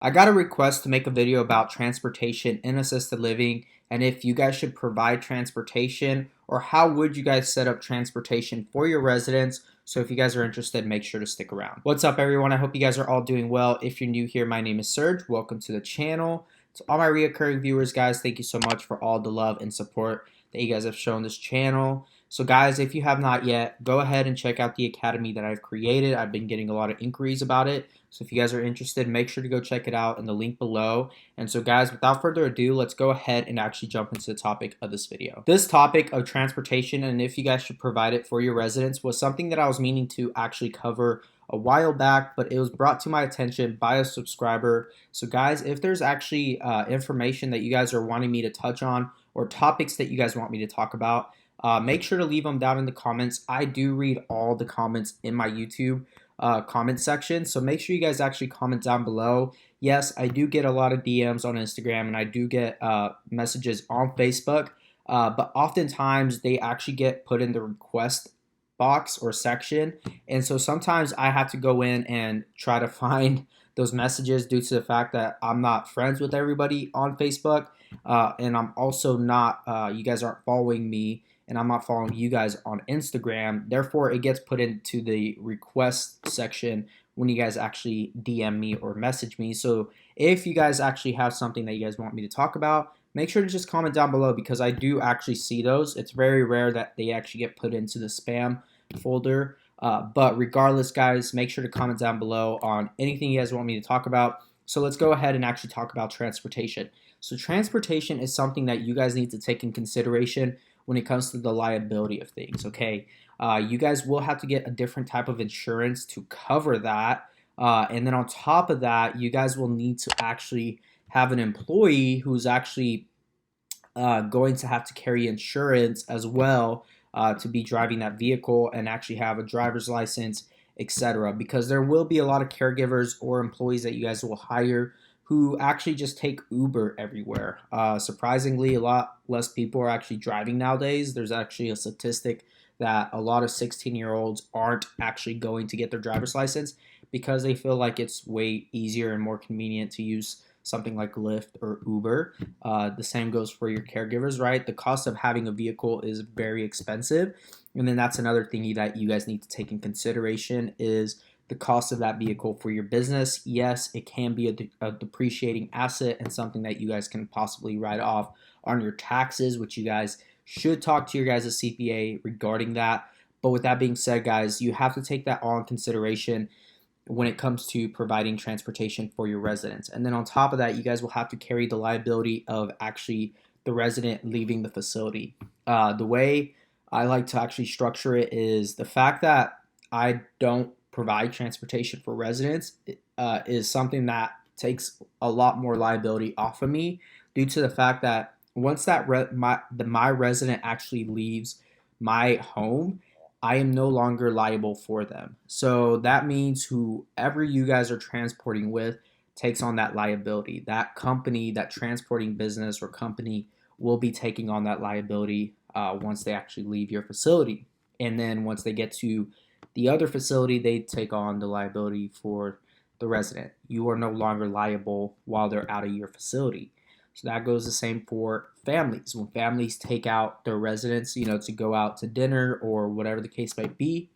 I got a request to make a video about transportation in assisted living and if you guys should provide transportation or how would you guys set up transportation for your residents. So if you guys are interested, make sure to stick around. What's up everyone? I hope you guys are all doing well. If you're new here, my name is Serge. Welcome to the channel. To all my reoccurring viewers, guys, thank you so much for all the love and support that you guys have shown this channel. So guys, if you have not yet, go ahead and check out the academy that I've created. I've been getting a lot of inquiries about it. So if you guys are interested, make sure to go check it out in the link below. And so guys, without further ado, let's go ahead and actually jump into the topic of this video. This topic of transportation and if you guys should provide it for your residents was something that I was meaning to actually cover a while back, but it was brought to my attention by a subscriber. So guys, if there's actually information that you guys are wanting me to touch on or topics that you guys want me to talk about, make sure to leave them down in the comments. I do read all the comments in my YouTube comment section, so make sure you guys actually comment down below. Yes, I do get a lot of DMs on Instagram and I do get messages on Facebook, but oftentimes they actually get put in the request box or section, and so sometimes I have to go in and try to find those messages due to the fact that I'm not friends with everybody on Facebook, and I'm also not you guys aren't following me and I'm not following you guys on Instagram. Therefore, it gets put into the request section when you guys actually DM me or message me. So if you guys actually have something that you guys want me to talk about, make sure to just comment down below because I do actually see those. It's very rare that they actually get put into the spam folder. But regardless, guys, make sure to comment down below on anything you guys want me to talk about. So let's go ahead and actually talk about transportation. So transportation is something that you guys need to take in consideration when it comes to the liability of things, okay? You guys will have to get a different type of insurance to cover that. And then on top of that, you guys will need to actually have an employee who's actually going to have to carry insurance as well to be driving that vehicle and actually have a driver's license, etc. Because there will be a lot of caregivers or employees that you guys will hire who actually just take Uber everywhere. Surprisingly, a lot less people are actually driving nowadays. There's actually a statistic that a lot of 16-year-olds aren't actually going to get their driver's license because they feel like it's way easier and more convenient to use something like Lyft or Uber. The same goes for your caregivers, right? The cost of having a vehicle is very expensive. And then that's another thing that you guys need to take in consideration is the cost of that vehicle for your business. Yes, it can be a depreciating asset and something that you guys can possibly write off on your taxes, which you guys should talk to your guys' CPA regarding that. But with that being said, guys, you have to take that all in consideration when it comes to providing transportation for your residents. And then on top of that, you guys will have to carry the liability of actually the resident leaving the facility. The way I like to actually structure it is the fact that I don't provide transportation for residents is something that takes a lot more liability off of me due to the fact that once that my resident actually leaves my home, I am no longer liable for them. So that means whoever you guys are transporting with takes on that liability. That company, that transporting business or company will be taking on that liability once they actually leave your facility. And then once they get to the other facility, they take on the liability for the resident. You are no longer liable while they're out of your facility. So that goes the same for families. When families take out their residents, to go out to dinner or whatever the case might be,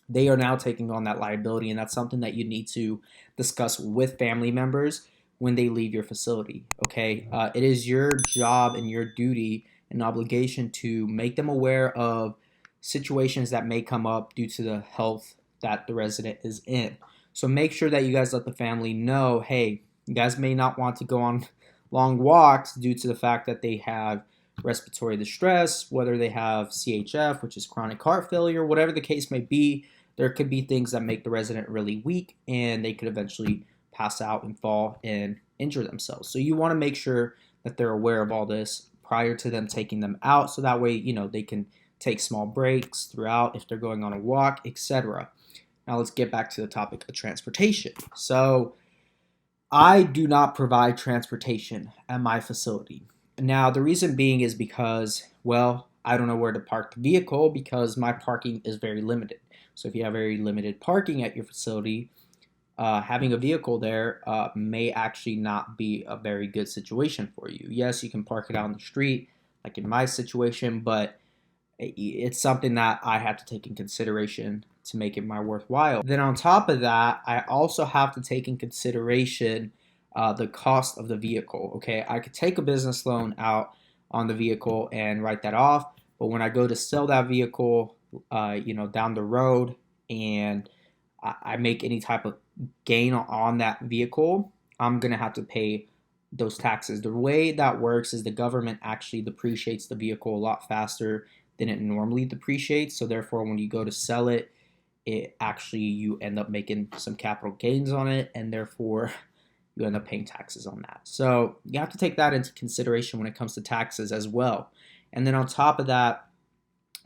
they are now taking on that liability, and that's something that you need to discuss with family members when they leave your facility, okay? It is your job and your duty and obligation to make them aware of situations that may come up due to the health that the resident is in. So make sure that you guys let the family know, hey, you guys may not want to go on long walks due to the fact that they have respiratory distress, whether they have CHF, which is chronic heart failure, whatever the case may be. There could be things that make the resident really weak and they could eventually pass out and fall and injure themselves. So you want to make sure that they're aware of all this prior to them taking them out, so that way they can take small breaks throughout if they're going on a walk, etc. Now let's get back to the topic of transportation. So I do not provide transportation at my facility. Now the reason being is because, well, I don't know where to park the vehicle because my parking is very limited. So if you have very limited parking at your facility, having a vehicle there may actually not be a very good situation for you. Yes, you can park it out on the street, like in my situation, but it's something that I have to take in consideration to make it my worthwhile. Then on top of that, I also have to take in consideration the cost of the vehicle. Okay, I could take a business loan out on the vehicle and write that off, but when I go to sell that vehicle, down the road, and I make any type of gain on that vehicle, I'm gonna have to pay those taxes. The way that works is the government actually depreciates the vehicle a lot faster than it normally depreciates. So therefore, when you go to sell it, it actually you end up making some capital gains on it, and therefore you end up paying taxes on that. So you have to take that into consideration when it comes to taxes as well. And then on top of that,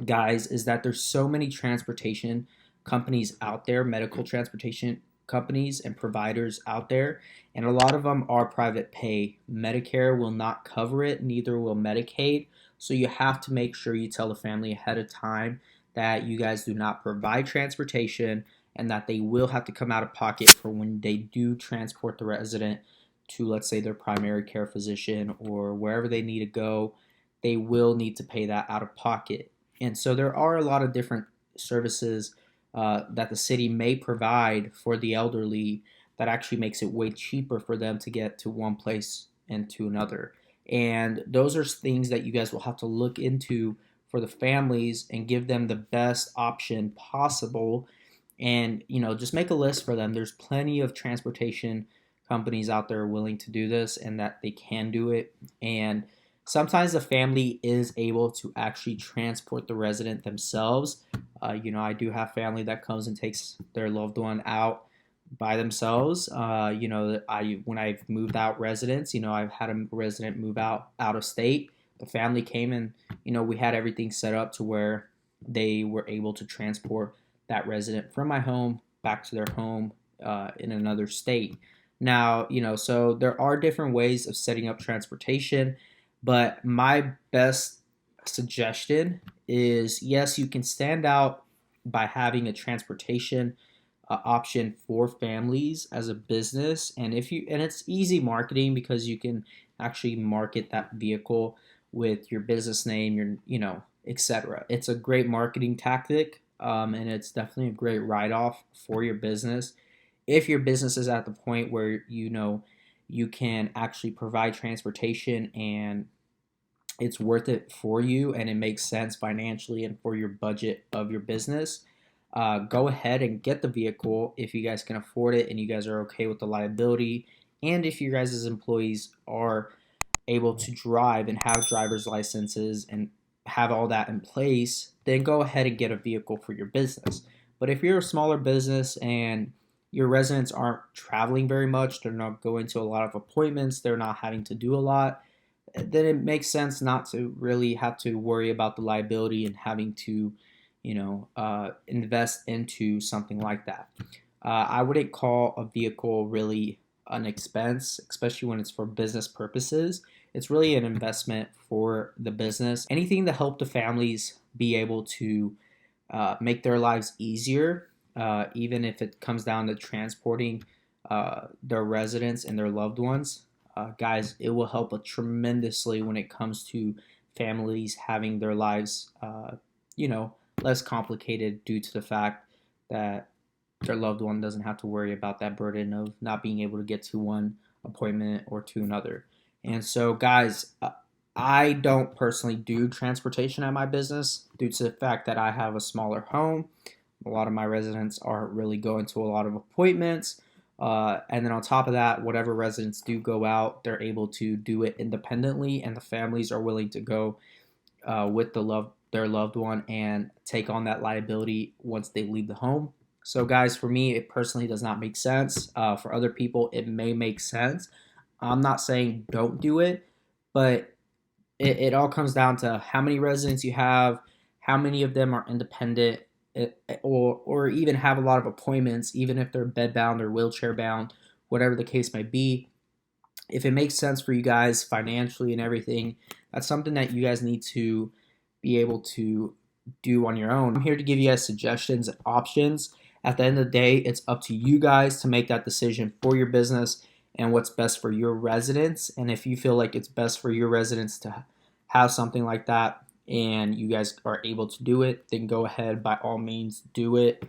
guys, is that there's so many transportation companies out there, medical transportation companies and providers out there, and a lot of them are private pay. Medicare will not cover it, neither will Medicaid. So you have to make sure you tell the family ahead of time that you guys do not provide transportation and that they will have to come out of pocket for when they do transport the resident to, let's say, their primary care physician or wherever they need to go. They will need to pay that out of pocket. And so there are a lot of different services that the city may provide for the elderly that actually makes it way cheaper for them to get to one place and to another. And those are things that you guys will have to look into for the families and give them the best option possible. And, just make a list for them. There's plenty of transportation companies out there willing to do this and that they can do it. And sometimes the family is able to actually transport the resident themselves. I do have family that comes and takes their loved one out by themselves. When I've moved out residents, I've had a resident move out of state. The family came and we had everything set up to where they were able to transport that resident from my home back to their home in another state. Now, so there are different ways of setting up transportation, but my best suggestion is yes, you can stand out by having a transportation option for families as a business, and it's easy marketing because you can actually market that vehicle with your business name, etc. It's a great marketing tactic, and it's definitely a great write-off for your business if your business is at the point where you can actually provide transportation and it's worth it for you and it makes sense financially and for your budget of your business. Go ahead and get the vehicle if you guys can afford it and you guys are okay with the liability, and if you guys as employees are able to drive and have driver's licenses and have all that in place, then go ahead and get a vehicle for your business. But if you're a smaller business and your residents aren't traveling very much, they're not going to a lot of appointments, they're not having to do a lot, then it makes sense not to really have to worry about the liability and having to, invest into something like that. I wouldn't call a vehicle really an expense, especially when it's for business purposes. It's really an investment for the business. Anything to help the families be able to make their lives easier, even if it comes down to transporting their residents and their loved ones. Guys, it will help tremendously when it comes to families having their lives, less complicated due to the fact that their loved one doesn't have to worry about that burden of not being able to get to one appointment or to another. And so, guys, I don't personally do transportation at my business due to the fact that I have a smaller home. A lot of my residents aren't really going to a lot of appointments. And then on top of that, whatever residents do go out, they're able to do it independently, and the families are willing to go with their loved one and take on that liability once they leave the home. So, guys, for me, it personally does not make sense. For other people, it may make sense. I'm not saying don't do it, but it all comes down to how many residents you have, how many of them are independent, or even have a lot of appointments, even if they're bedbound or wheelchair bound, whatever the case may be. If it makes sense for you guys financially and everything, that's something that you guys need to be able to do on your own. I'm here to give you guys suggestions and options. At the end of the day, it's up to you guys to make that decision for your business and what's best for your residents. And if you feel like it's best for your residents to have something like that and you guys are able to do it, then go ahead, by all means, do it.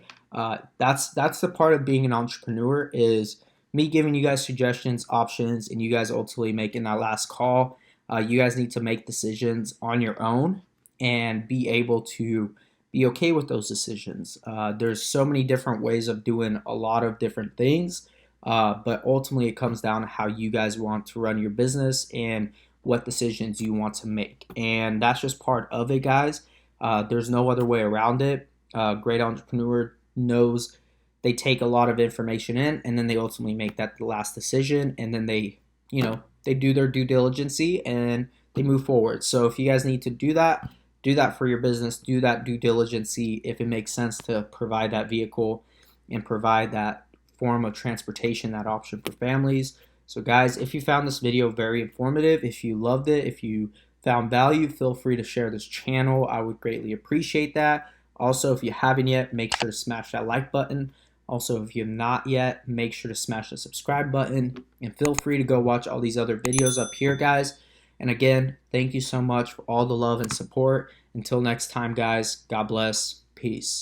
That's the part of being an entrepreneur, is me giving you guys suggestions, options, and you guys ultimately making that last call. You guys need to make decisions on your own and be able to be okay with those decisions. There's so many different ways of doing a lot of different things, but ultimately it comes down to how you guys want to run your business and what decisions you want to make. And that's just part of it, guys. There's no other way around it. Great entrepreneur knows they take a lot of information in and then they ultimately make that last decision, and then they do their due diligence and they move forward. So if you guys need to do that for your business, do that due diligence if it makes sense to provide that vehicle and provide that form of transportation, that option for families. So guys, if you found this video very informative, if you loved it, if you found value, feel free to share this channel. I would greatly appreciate that. Also, if you haven't yet, make sure to smash that like button. Also, if you have not yet, make sure to smash the subscribe button, and feel free to go watch all these other videos up here, guys. And again, thank you so much for all the love and support. Until next time, guys, God bless. Peace.